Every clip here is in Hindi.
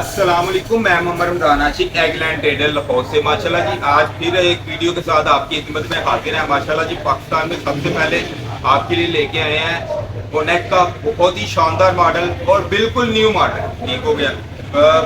अस्सलाम वालेकुम, मैं मोहम्मद रमजान आशिक एगलैंड ट्रेडर लाहौर से। माशाल्लाह जी आज फिर एक वीडियो के साथ आपकी खिदमत में हाजिर है। माशाल्लाह जी पाकिस्तान में सबसे पहले आपके लिए लेके आए हैं बोनेक का बहुत ही शानदार मॉडल और बिल्कुल न्यू मॉडल। ठीक हो गया।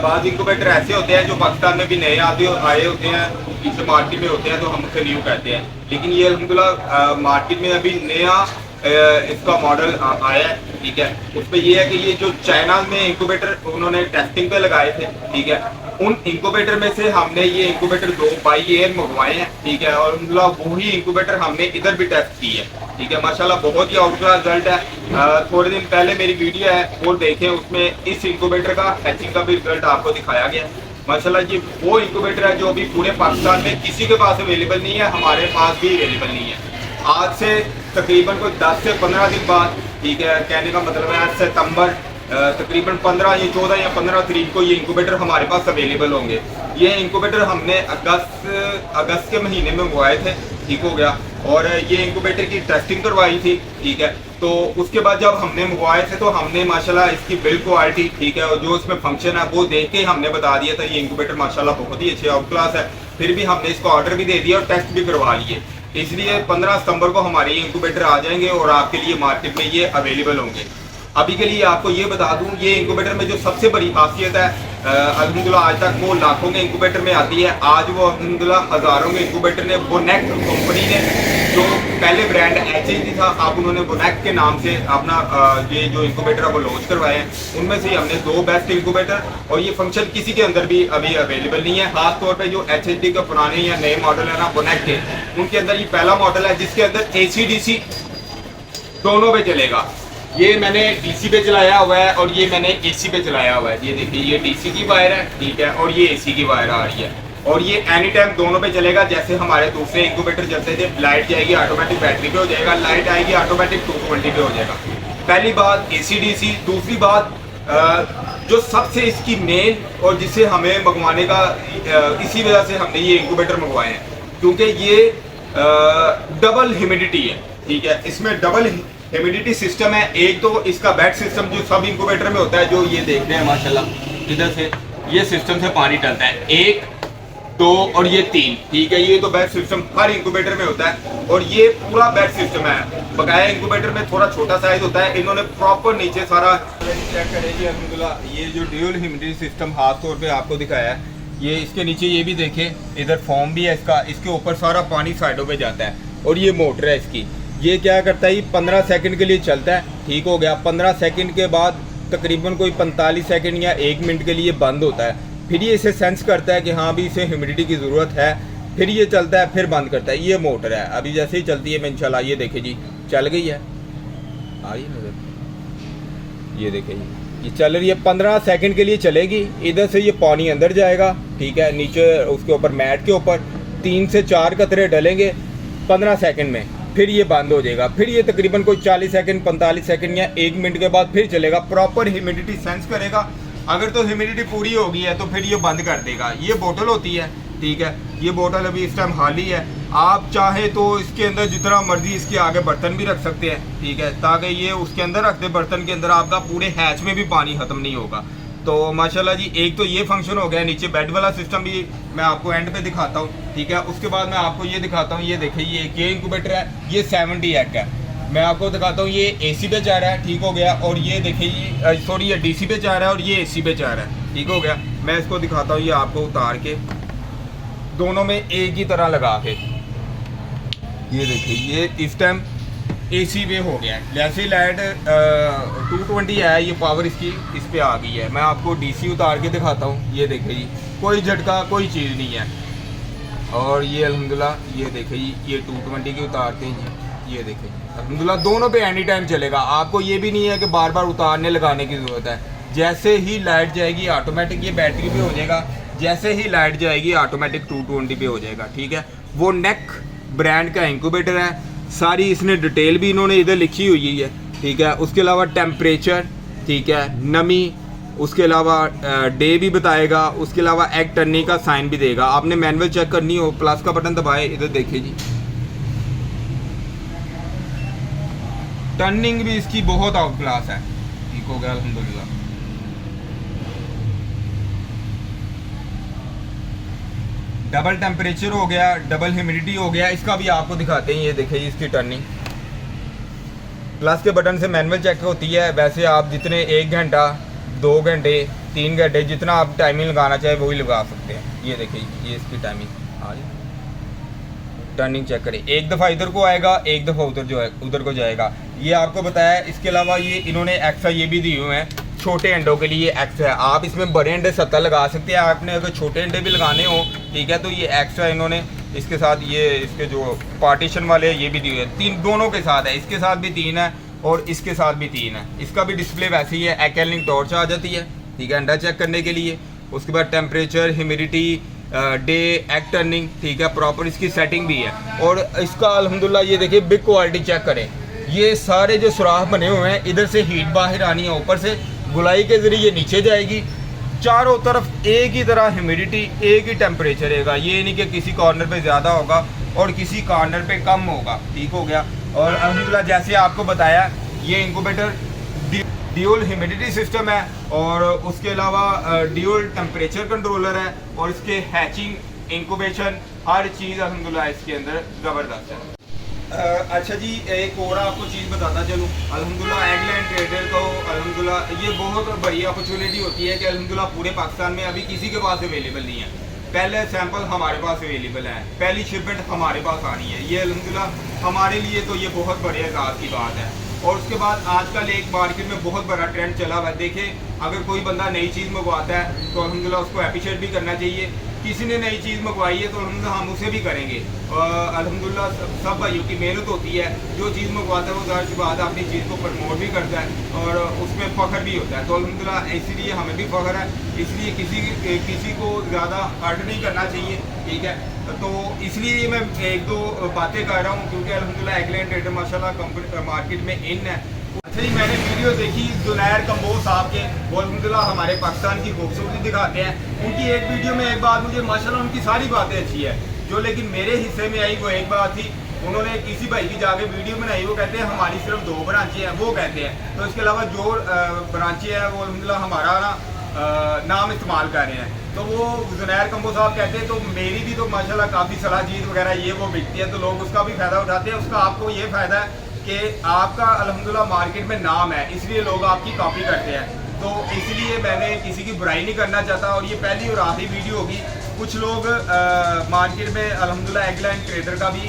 बाद इंक्यूबेटर ऐसे होते हैं जो पाकिस्तान में भी नए आए होते हैं, इसे मार्केट में होते हैं तो हम उसे न्यू कहते हैं, लेकिन ये अल्हम्दुलिल्लाह मार्केट में अभी नया इसका मॉडल आया है। ठीक है, उसमें ये है कि ये जो चाइना में इंक्यूबेटर उन्होंने टेस्टिंग पे लगाए थे, ठीक है, उन इंक्यूबेटर में से हमने ये इंक्यूबेटर 2 बाई एयर मंगवाए हैं। ठीक है, और वही इंक्यूबेटर हमने इधर भी टेस्ट की है। ठीक है, माशाल्लाह बहुत ही आउट क्लास रिजल्ट है। थोड़े दिन पहले मेरी वीडियो है वो देखें, उसमें इस इंक्यूबेटर का हैचिंग का भी रिजल्ट आपको दिखाया गया। माशाल्लाह ये वो इंक्यूबेटर है जो अभी पूरे पाकिस्तान में किसी के पास अवेलेबल नहीं है, हमारे पास भी अवेलेबल नहीं है। आज से तकरीबन कोई 10 से 15 दिन बाद, ठीक है, कहने का मतलब है सितंबर तकरीबन 15 या 14 या 15 तारीख को ये इंक्यूबेटर हमारे पास अवेलेबल होंगे। ये इंक्यूबेटर हमने अगस्त के महीने में मंगवाए थे। ठीक हो गया, और ये इंक्यूबेटर की टेस्टिंग करवाई थी। ठीक है, तो उसके बाद जब हमने मंगवाए थे तो हमने माशाल्लाह इसकी बिल्ड क्वालिटी, ठीक है, और जो इसमें फंक्शन है वो देख के हमने बता दिया था ये इंक्यूबेटर माशाल्लाह बहुत ही अच्छे आउट क्लास है। फिर भी हमने इसको ऑर्डर भी दे दिया और टेस्ट भी करवा लिए, इसलिए 15 सितंबर को हमारे ये इंक्यूबेटर आ जाएंगे और आपके लिए मार्केट में ये अवेलेबल होंगे। अभी के लिए आपको ये बता दूं, ये इंक्यूबेटर में जो सबसे बड़ी खासियत है, अल्हम्दुलिल्लाह आज तक वो लाखों के इंक्यूबेटर में आती है, आज वो अल्हम्दुलिल्लाह हज़ारों के इंक्यूबेटर ने बोनेक कंपनी ने, जो पहले ब्रांड एचएचडी था, अब उन्होंने बोनेक के नाम से अपना ये जो इंक्यूबेटर वो लॉन्च करवाए हैं। उनमें से हमने 2 बेस्ट इंक्यूबेटर, और ये फंक्शन किसी के अंदर भी अभी अवेलेबल नहीं है। खास तौर पे जो एचएचडी के पुराने या नए मॉडल है ना बोनेक के, उनके अंदर ये पहला मॉडल है जिसके अंदर एसी डीसी दोनों पे चलेगा। ये मैंने डीसी पे चलाया हुआ है और ये मैंने एसी पे चलाया हुआ है। ये देखिए, ये डीसी की वायर है, ठीक है, और ये एसी की वायर आ रही है, और ये एनी टाइम दोनों पे चलेगा। जैसे हमारे दूसरे इंक्यूबेटर चलते थे, लाइट जाएगी ऑटोमेटिक बैटरी पे हो जाएगा, लाइट आएगी ऑटोमेटिक 220 पे हो जाएगा। पहली बात एसी डीसी। दूसरी बात जो सबसे इसकी मेन और जिसे हमें मंगवाने का, इसी वजह से हमने ये इंक्यूबेटर मंगवाए हैं, क्योंकि ये डबल ह्यूमिडिटी है। ठीक है, इसमें डबल ह्यूमिडिटी सिस्टम है। एक तो इसका बैट सिस्टम जो सब इंक्यूबेटर में होता है, जो ये देख रहे हैं माशाल्लाह, इधर से ये सिस्टम से पानी डलता है, 1 2 और ये 3। ठीक है, ये तो बैट सिस्टम हर इंक्यूबेटर में होता है, और ये पूरा बैट सिस्टम है। बकाया इंक्यूबेटर में थोड़ा छोटा साइज होता है, इन्होंने प्रॉपर नीचे सारा चेक करेगी अल्हम्दुलिल्लाह। ये जो ड्यूल ह्यूमिडिटी सिस्टम खास तौर पे आपको दिखाया है, ये इसके नीचे ये भी देखें, इधर फॉर्म भी है इसका, इसके ऊपर सारा पानी साइडों पे जाता है, और ये मोटर है इसकी। ये क्या करता है, 15 सेकंड के लिए चलता है। ठीक हो गया, 15 सेकंड के बाद तकरीबन कोई 45 सेकंड या 1 मिनट के लिए बंद होता है। फिर ये इसे सेंस करता है कि हाँ भी इसे ह्यूमिडिटी की ज़रूरत है, फिर ये चलता है, फिर बंद करता है। ये मोटर है, अभी जैसे ही चलती है मैं इंशाल्लाह, ये देखे जी चल गई है, आ रही नजर, ये देखे जी ये चल रही है। 15 सेकंड के लिए चलेगी, इधर से ये पानी अंदर जाएगा, ठीक है, नीचे उसके ऊपर मैट के ऊपर 3 से 4 कतरे डलेंगे 15 सेकंड में, फिर ये बंद हो जाएगा। फिर ये तकरीबन कोई 40 सेकंड 45 सेकंड या 1 मिनट के बाद फिर चलेगा, प्रॉपर ह्यूमिडिटी सेंस करेगा। अगर तो ह्यूमिडिटी पूरी हो गई है तो फिर ये बंद कर देगा। ये बोतल होती है, ठीक है, ये बोतल अभी इस टाइम खाली है। आप चाहे तो इसके अंदर जितना मर्जी इसके आगे बर्तन भी रख सकते हैं, ठीक है, ताकि ये उसके अंदर रख दे, बर्तन के अंदर आपका पूरे हैच में भी पानी ख़त्म नहीं होगा। तो माशाल्लाह जी एक तो ये फंक्शन हो गया। नीचे बेड वाला सिस्टम भी मैं आपको एंड पे दिखाता हूँ, ठीक है। उसके बाद मैं आपको ये दिखाता हूँ, ये देखिए ये इंक्यूबेटर है, ये 70 एक है। मैं आपको दिखाता हूँ, ये एसी पे जा रहा है, ठीक हो गया, और ये देखिए ये सॉरी ये डीसी पे जा रहा है और ये एसी पे जा रहा है, ठीक हो गया। मैं इसको दिखाता हूँ, ये आपको उतार के दोनों में एक ही तरह लगा के, ये देखिए ये इस टाइम एसी पे हो गया है। जैसे ही लाइट 220 है, ये पावर इसकी इस पे आ गई है। मैं आपको डीसी उतार के दिखाता हूँ, ये देखिए जी कोई झटका कोई चीज़ नहीं है। और ये अल्हम्दुलिल्लाह ये देखिए जी ये 220 की उतारते हैं जी, ये देखिए अल्हम्दुलिल्लाह दोनों पे एनी टाइम चलेगा। आपको ये भी नहीं है कि बार बार उतारने लगाने की ज़रूरत है। जैसे ही लाइट जाएगी ऑटोमेटिक ये बैटरी पे हो जाएगा, जैसे ही लाइट जाएगी ऑटोमेटिक 220 पे हो जाएगा, ठीक है। वो नेक ब्रांड का इंक्यूबेटर है, सारी इसने डिटेल भी इन्होंने इधर लिखी हुई है, ठीक है। उसके अलावा टेम्परेचर, ठीक है, नमी, उसके अलावा डे भी बताएगा, उसके अलावा एग टर्नी का साइन भी देगा। आपने मैनुअल चेक करनी हो, प्लस का बटन दबाए, इधर देखिए जी टर्निंग भी इसकी बहुत आउट क्लास है, ठीक हो गया अल्हम्दुलिल्लाह। डबल टेम्परेचर हो गया, डबल ह्यूमिडिटी हो गया। इसका भी आपको दिखाते हैं, ये देखिए इसकी टर्निंग। प्लस के बटन से मैनुअल चेक होती है। वैसे आप जितने 1 घंटा 2 घंटे 3 घंटे जितना आप टाइमिंग लगाना चाहे वही लगा सकते हैं। ये देखिए ये इसकी टाइमिंग आ गई। टर्निंग चेक करें, एक दफ़ा इधर को आएगा, एक दफ़ा उधर को जाएगा। ये आपको बताया। इसके अलावा ये इन्होंने एक्स्ट्रा ये भी दिए हुए हैं, छोटे अंडों के लिए एक्स्ट्रा है। आप इसमें बड़े अंडे 70 लगा सकते हैं। आपने अगर छोटे अंडे भी लगाने हो, ठीक है, तो ये एक्स्ट्रा इन्होंने इसके साथ ये इसके जो पार्टीशन वाले ये भी दिए हुए हैं। 3 दोनों के साथ है, इसके साथ भी 3 है और इसके साथ भी 3 है। इसका भी डिस्प्ले वैसे ही है, एक्लिंग टॉर्च आ जाती है, ठीक है, अंडा चेक करने के लिए। उसके बाद temperature, humidity, day, egg turning, ठीक है, प्रॉपर इसकी सेटिंग भी है। और इसका अल्हम्दुलिल्लाह ये देखिए बिग क्वालिटी चेक करें। ये सारे जो सुराख बने हुए हैं, इधर से हीट बाहर आनी है, ऊपर से गुलाई के ज़रिए नीचे जाएगी। चारों तरफ एक ही तरह ह्यूमिडिटी, एक ही टेम्परेचर रहेगा। ये नहीं कि किसी कॉर्नर पे ज़्यादा होगा और किसी कॉर्नर पे कम होगा, ठीक हो गया। और अल्हम्दुलिल्लाह जैसे आपको बताया, ये इंक्यूबेटर ड्यूल ह्यूमिडिटी सिस्टम है और उसके अलावा ड्यूल टेम्परेचर कंट्रोलर है और इसके हैचिंग, इंक्यूबेशन, हर चीज़ अल्हम्दुलिल्लाह इसके अंदर ज़बरदस्त है। अच्छा जी, एक और आपको चीज़ बताता चलूँ। अल्हम्दुलिल्लाह एगलैंड ट्रेडर को अल्हम्दुलिल्लाह ये बहुत बड़ी अपॉर्चुनिटी होती है कि अल्हम्दुलिल्लाह पूरे पाकिस्तान में अभी किसी के पास अवेलेबल नहीं है। पहले सैंपल हमारे पास अवेलेबल है, पहली शिपमेंट हमारे पास आनी है। ये अल्हम्दुलिल्लाह हमारे लिए तो ये बहुत बड़े एजाज़ की बात है। और उसके बाद आजकल एक मार्केट में बहुत बड़ा ट्रेंड चला हुआ है। देखें, अगर कोई बंदा नई चीज़ मंगवाता है तो अल्हम्दुलिल्लाह उसको अप्रिशिएट भी करना चाहिए। किसी ने नई चीज़ मंगवाई है तो अल्हम्दुलिल्लाह हम उसे भी करेंगे। अल्हम्दुलिल्लाह सब भाइयों की मेहनत होती है। जो चीज़ मंगवाता है वो ज़ाहिर सी बात है अपनी चीज़ को प्रमोट भी करता है और उसमें फ़ख्र भी होता है। तो अल्हम्दुलिल्लाह इसीलिए हमें भी फ़ख्र है। इसलिए किसी को ज़्यादा हर्ट नहीं करना चाहिए, ठीक है। तो इसलिए मैं 1-2 बातें कर रहा हूँ क्योंकि अल्हम्दुलिल्लाह एगलैंड ट्रेडर माशाल्लाह कंपनी मार्केट में इन है। अच्छा जी, मैंने वीडियो देखी जुनैर कंबोज साहब के, वो अल्हम्दुलिल्लाह हमारे पाकिस्तान की खूबसूरती दिखाते हैं। उनकी एक वीडियो में एक बात मुझे माशाल्लाह उनकी सारी बातें अच्छी है, जो लेकिन मेरे हिस्से में आई वो एक बात थी। उन्होंने किसी भाई की जाके वीडियो बनाई, वो कहते हैं हमारी सिर्फ 2 ब्रांचें हैं, वो कहते हैं। तो इसके अलावा जो ब्रांचें हैं वो अल्हम्दुलिल्लाह हमारा नाम इस्तेमाल कर रहे हैं। तो वो जुनैर कंबो साहब कहते हैं तो मेरी भी तो माशाल्लाह काफ़ी सलाह चीज़ वगैरह ये वो बिकती है, तो लोग उसका भी फ़ायदा उठाते हैं। उसका आपको ये फ़ायदा है कि आपका अल्हम्दुलिल्लाह मार्केट में नाम है, इसलिए लोग आपकी कॉपी करते हैं। तो इसलिए मैंने किसी की बुराई नहीं करना चाहता और ये पहली और आखिरी वीडियो होगी। कुछ लोग मार्केट में अल्हम्दुलिल्लाह एगलैंड ट्रेडर का भी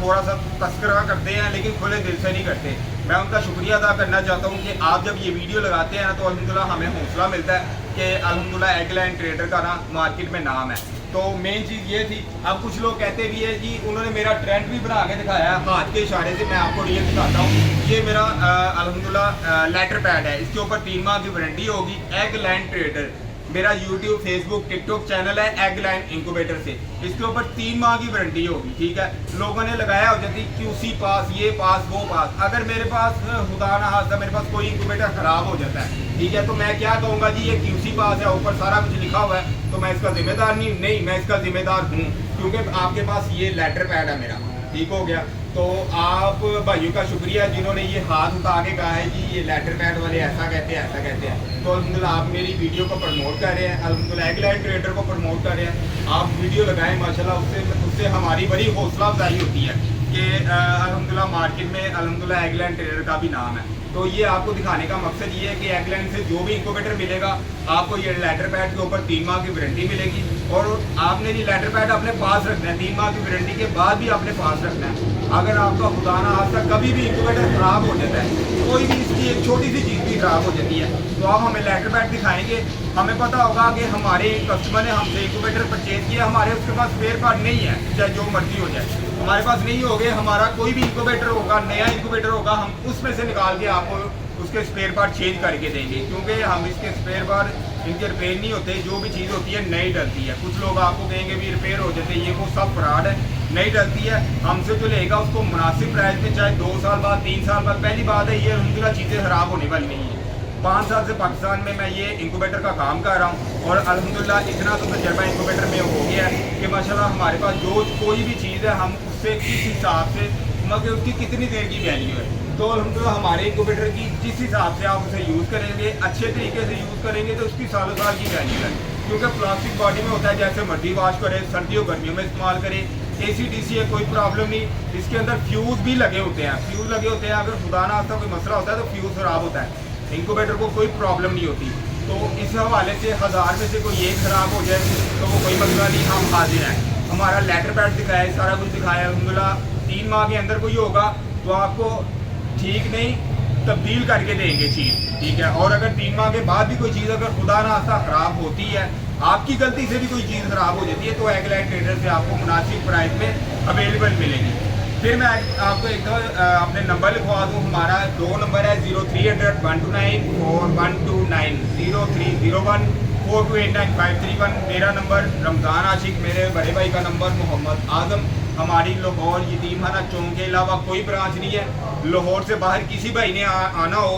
थोड़ा सा तस्करा करते हैं, लेकिन खुले दिल से नहीं करते। मैं उनका शुक्रिया अदा करना चाहता हूँ कि आप जब ये वीडियो लगाते हैं ना तो अल्हम्दुलिल्लाह हमें हौसला मिलता है कि अल्हम्दुलिल्लाह एगलैंड ट्रेडर का ना मार्केट में नाम है। तो मेन चीज़ ये थी। अब कुछ लोग कहते भी है जी, उन्होंने मेरा ट्रेंड भी बना के दिखाया है हाथ के इशारे से। मैं आपको रियल दिखाता हूँ। ये मेरा अल्हम्दुलिल्लाह लेटर पैड है, इसके ऊपर 3 माह की वारंटी होगी। एगलैंड ट्रेडर मेरा यूट्यूब, फेसबुक, टिकटॉक चैनल है एगलैंड इंक्यूबेटर से। इसके ऊपर 3 माह की वारंटी होगी, ठीक है। लोगों ने लगाया हो जाती QC पास, ये पास, वो पास। अगर मेरे पास खुदा ना खास्ता मेरे पास कोई इंक्यूबेटर ख़राब हो जाता है, ठीक है, तो मैं क्या कहूँगा जी ये QC पास है, ऊपर सारा कुछ लिखा हुआ है, तो मैं इसका जिम्मेदार नहीं, मैं इसका जिम्मेदार हूँ क्योंकि आपके पास ये लेटर पैड है मेरा, ठीक हो गया। तो आप भाइयों का शुक्रिया जिन्होंने ये हाथ उठा के कहा है जी ये लेटर पैड वाले ऐसा कहते हैं, ऐसा कहते हैं। तो अल्हम्दुलिल्लाह आप मेरी वीडियो को प्रमोट कर रहे हैं, अल्हम्दुलिल्लाह एगलैंड ट्रेडर को प्रमोट कर रहे हैं। आप वीडियो लगाएं माशाल्लाह, उससे हमारी बड़ी हौसला अफजाई होती है कि अल्हम्दुलिल्लाह मार्केट में अल्हम्दुलिल्लाह एगलैंड ट्रेडर का भी नाम है। तो ये आपको दिखाने का मकसद ये है कि एगलैंड से जो भी इंक्यूबेटर मिलेगा आपको ये लेटर पैड के ऊपर 3 माह की वारंटी मिलेगी और आपने ये लेटर पैड अपने पास रखना है। 3 माह की वारंटी के बाद भी अपने पास रखना है। अगर आपका खुदा ना खास्ता कभी भी इंक्यूबेटर ख़राब हो जाता है, कोई भी इसकी एक छोटी सी चीज़ भी ख़राब हो जाती है, तो आप हमें लेटर पैड दिखाएंगे। हमें पता होगा कि हमारे कस्टमर ने हमसे इंक्यूबेटर परचेज किया, हमारे उसके पास स्पेयर पार्ट नहीं है, चाहे जो मर्जी हो जाए, हमारे पास नहीं हो गए। हमारा कोई भी इंक्यूबेटर होगा, नया इंक्यूबेटर होगा, हम उसमें से निकाल के आपको उसके स्पेयर पार्ट चेंज करके देंगे क्योंकि हम इसके स्पेयर पार्ट इनके रिपेयर नहीं होते। जो भी चीज़ होती है नई डलती है। कुछ लोग आपको कहेंगे भी रिपेयर हो जाते हैं, ये वो सब फ्रॉड है, नहीं डलती है। हमसे जो लेगा उसको मुनासिब प्राइस में, चाहे 2 साल बाद, 3 साल बाद। पहली बात है ये अल्हम्दुलिल्लाह चीज़ें ख़राब होने वाली नहीं है। 5 साल से पाकिस्तान में मैं ये इंक्यूबेटर का काम कर रहा हूँ और अल्हम्दुलिल्लाह इतना तो तजर्बा इंक्यूबेटर में हो गया है कि माशाल्लाह हमारे पास जो कोई भी चीज़ है हम उससे किस हिसाब से, मतलब उसकी कितनी देर की वैल्यू है, तो अल्हम्दुलिल्लाह हमारे इंक्यूबेटर की जिस हिसाब से आप उसे यूज़ करेंगे, अच्छे तरीके से यूज़ करेंगे तो उसकी सालों साल की वैल्यू है। क्योंकि प्लास्टिक बॉडी में होता है, जैसे मर्जी वॉश करे, सर्दियों गर्मियों में इस्तेमाल करे, AC/DC है, कोई प्रॉब्लम नहीं। इसके अंदर फ्यूज़ भी लगे होते हैं, फ्यूज़ लगे होते हैं, अगर खुदा ना खास्ता कोई मसला होता है तो फ्यूज़ ख़राब होता है, इंक्यूबेटर को कोई प्रॉब्लम नहीं होती। तो इस हवाले से 1000 में से कोई एक ख़राब हो जाए तो वो कोई मसला नहीं, हम हाजिर हैं। हमारा लेटर पैड दिखाया, सारा कुछ दिखाया, अल्हम्दुलिल्लाह 3 माह के अंदर कोई होगा तो आपको ठीक नहीं तब्दील करके देंगे चीज़, ठीक है। और अगर 3 माह के बाद भी कोई चीज़ अगर खुदा ना खास्ता ख़राब होती है, आपकी गलती से भी कोई चीज़ ख़राब हो जाती है, तो एगलाइट ट्रेडर से आपको मुनासिब प्राइस में अवेलेबल मिलेगी। फिर मैं आपको एक अपने नंबर लिखवा दूँ। हमारा 2 नंबर है 0300 129 4129, 0301 4289 मेरा नंबर, रमज़ान आशिक मेरे बड़े भाई का नंबर, मोहम्मद आज़म। हमारी लाहौर यतीमखाना चौक के अलावा कोई ब्रांच नहीं है। लाहौर से बाहर किसी भाई ने आना हो,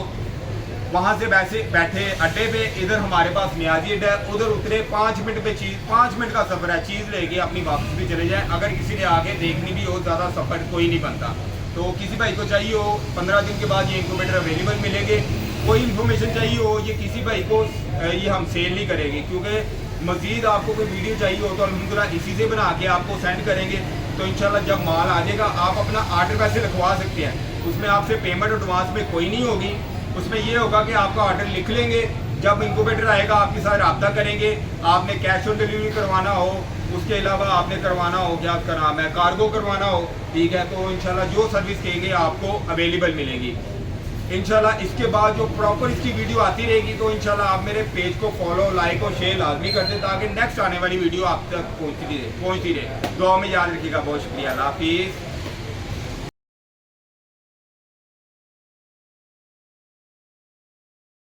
वहाँ से वैसे बैठे अड्डे पे, इधर हमारे पास न्याजी अड्डा है, उधर उतरे 5 मिनट पे चीज़, 5 मिनट का सफ़र है, चीज़ लेके अपनी वापस भी चले जाए। अगर किसी ने आगे देखनी भी हो, ज़्यादा सफ़र कोई नहीं बनता। तो किसी भाई को चाहिए हो 15 दिन के बाद ये इंक्यूबेटर अवेलेबल मिलेंगे। कोई इन्फॉर्मेशन चाहिए हो, ये किसी भाई को ये हम सेल नहीं करेंगे, क्योंकि मज़ीद आपको कोई वीडियो चाहिए हो तो अल्हम्दुलिल्लाह इसी से बना के आपको सेंड करेंगे। तो इंशाल्लाह जब माल आ जाएगा आप अपना आर्डर वैसे लिखवा सकते हैं, उसमें आपसे पेमेंट एडवांस में कोई नहीं होगी। उसमें ये होगा कि आपका ऑर्डर लिख लेंगे, जब इंक्यूबेटर आएगा आपके साथ रब्ता करेंगे। आपने कैश ऑन डिलीवरी करवाना हो, उसके अलावा आपने करवाना हो क्या उसका नाम है कार्गो करवाना हो, ठीक है, तो इंशाल्लाह जो सर्विस कहेंगे आपको अवेलेबल मिलेगी इंशाल्लाह। इसके बाद जो प्रॉपर इसकी वीडियो आती रहेगी तो इंशाल्लाह आप मेरे पेज को फॉलो, लाइक और शेयर लाजमी कर दें, ताकि नेक्स्ट आने वाली वीडियो आप तक पहुँचती रहे। दुआ में याद रखिएगा। बहुत शुक्रिया, अल्लाह हाफिज़।